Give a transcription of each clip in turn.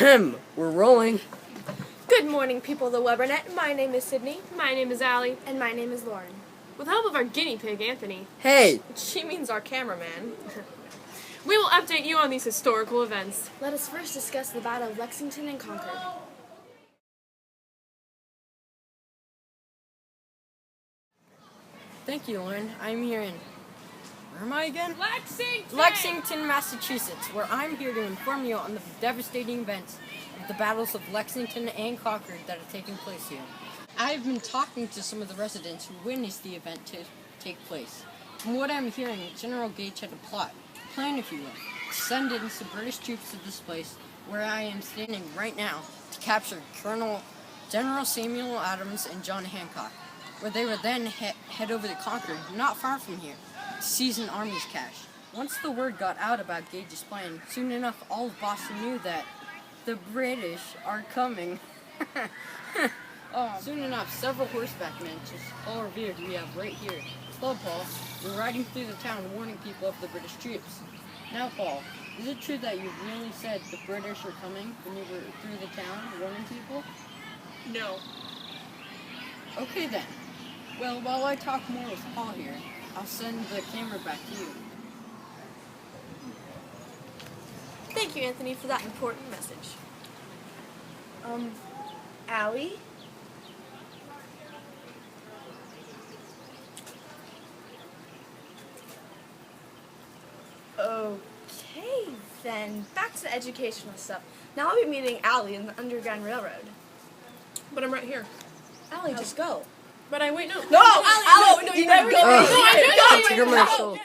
We're rolling. Good morning, people of the Webernet. My name is Sydney. My name is Allie. And my name is Lauren. With the help of our guinea pig, Anthony. Hey! She means our cameraman. We will update you on these historical events. Let us first discuss the Battle of Lexington and Concord. Thank you, Lauren. I'm here in... Where am I again? Lexington! Lexington, Massachusetts, where I'm here to inform you on the devastating events of the battles of Lexington and Concord that are taking place here. I've been talking to some of the residents who witnessed the event to take place. From what I'm hearing, General Gage had a plan if you will, to send in some British troops to this place where I am standing right now to capture General Samuel Adams and John Hancock, where they would then head over to Concord, not far from here, to seize an army's cache. Once the word got out about Gage's plan, soon enough all of Boston knew that the British are coming. Soon enough, several horseback men, just all revered we have right here, Club Paul, were riding through the town warning people of the British troops. Now, Paul, is it true that you really said the British are coming when you were through the town warning people? No. Okay then. Well, while I talk more with Paul here, I'll send the camera back to you. Thank you, Anthony, for that important message. Allie? Okay, then. Back to the educational stuff. Now I'll be meeting Allie in the Underground Railroad. But I'm right here. Allie, just go. But no. No, Allie, no, you never go. It's a commercial.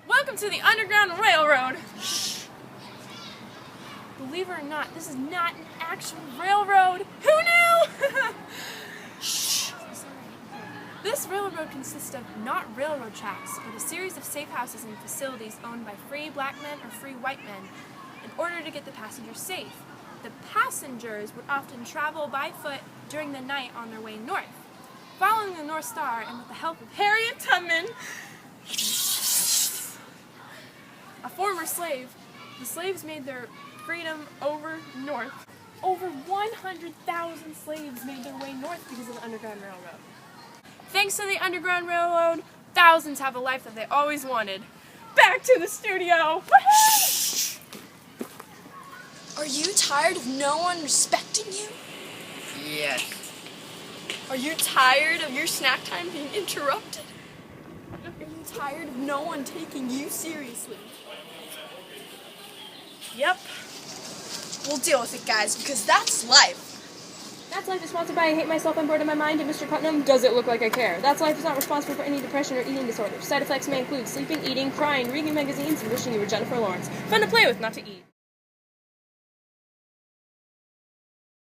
Welcome to the Underground Railroad. Shh. Believe it or not, this is not an actual railroad. Who knew? Shh. This railroad consists of not railroad tracks, but a series of safe houses and facilities owned by free black men or free white men in order to get the passengers safe. The passengers would often travel by foot during the night on their way north. Following the North Star and with the help of Harriet Tubman, a former slave, the slaves made their freedom over north. Over 100,000 slaves made their way north because of the Underground Railroad. Thanks to the Underground Railroad, thousands have a life that they always wanted. Back to the studio! Woohoo! Are you tired of no one respecting you? Yes. Are you tired of your snack time being interrupted? Are you tired of no one taking you seriously? Yep. We'll deal with it, guys, because that's life. That's Life is sponsored by I Hate Myself, I'm Bored in My Mind, and Mr. Putnam, Does It Look Like I Care? That's Life is not responsible for any depression or eating disorders. Side effects may include sleeping, eating, crying, reading magazines, and wishing you were Jennifer Lawrence. Fun to play with, not to eat.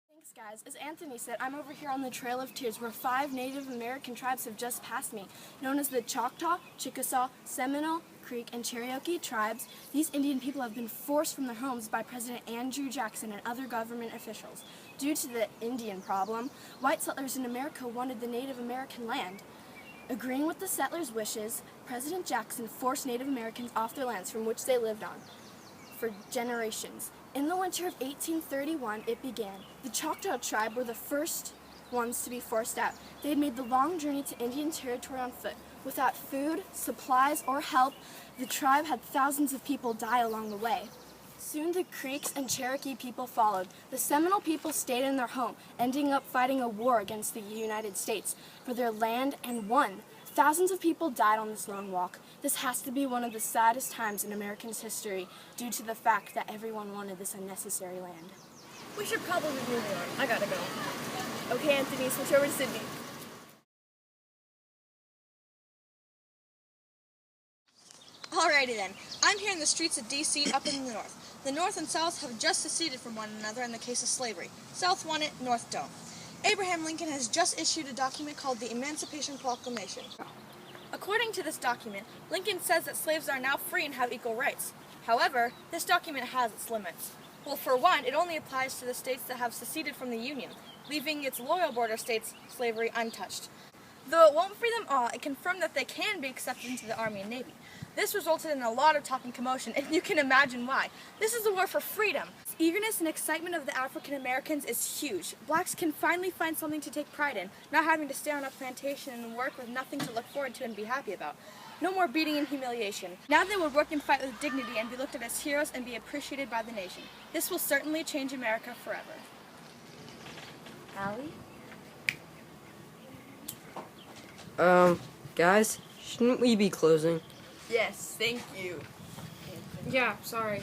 Thanks, guys. As Anthony said, I'm over here on the Trail of Tears where 5 Native American tribes have just passed me. Known as the Choctaw, Chickasaw, Seminole, Creek, and Cherokee tribes, these Indian people have been forced from their homes by President Andrew Jackson and other government officials. Due to the Indian problem, white settlers in America wanted the Native American land. Agreeing with the settlers' wishes, President Jackson forced Native Americans off their lands from which they lived on for generations. In the winter of 1831, it began. The Choctaw tribe were the first ones to be forced out. They had made the long journey to Indian territory on foot. Without food, supplies, or help, the tribe had thousands of people die along the way. Soon the Creeks and Cherokee people followed. The Seminole people stayed in their home, ending up fighting a war against the United States for their land and won. Thousands of people died on this long walk. This has to be one of the saddest times in Americans' history due to the fact that everyone wanted this unnecessary land. We should probably move on. I gotta go. Okay, Anthony, switch over to Sydney. Alrighty then. I'm here in the streets of D.C. up in the north. The North and South have just seceded from one another in the case of slavery. South won it, North don't. Abraham Lincoln has just issued a document called the Emancipation Proclamation. According to this document, Lincoln says that slaves are now free and have equal rights. However, this document has its limits. Well, for one, it only applies to the states that have seceded from the Union, leaving its loyal border states' slavery untouched. Though it won't free them all, it confirmed that they can be accepted into the Army and Navy. This resulted in a lot of talk and commotion, and you can imagine why. This is a war for freedom. The eagerness and excitement of the African Americans is huge. Blacks can finally find something to take pride in, not having to stay on a plantation and work with nothing to look forward to and be happy about. No more beating and humiliation. Now they will work and fight with dignity and be looked at as heroes and be appreciated by the nation. This will certainly change America forever. Allie? Guys, shouldn't we be closing? Yes, thank you. Yeah, sorry.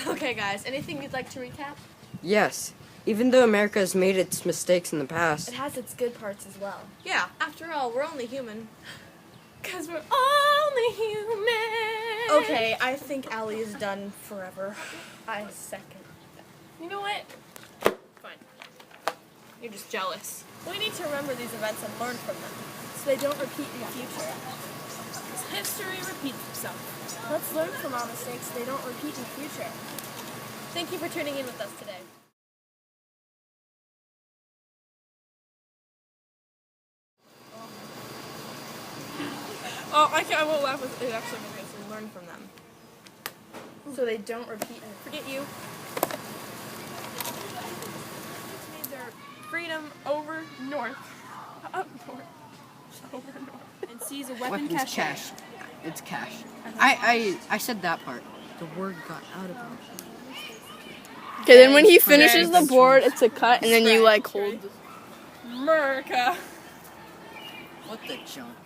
Okay, guys, anything you'd like to recap? Yes. Even though America has made its mistakes in the past. It has its good parts as well. Yeah, after all, we're only human. Because we're only human. Okay, I think Allie is done forever. I second. You know what? Fine. You're just jealous. We need to remember these events and learn from them. So they don't repeat in the future. History repeats itself. Let's learn from our mistakes so they don't repeat in the future. Thank you for tuning in with us today. Oh, I won't laugh with it. Actually, maybe I should learn from them. So they don't repeat in the Forget you. Made their freedom over north. Up north. Over north. and seize a weapon Weapons cache. cache. It's cache. I said that part. The word got out of me. Okay, then when he finishes the board, it's a cut, and then you like hold. America. What the junk?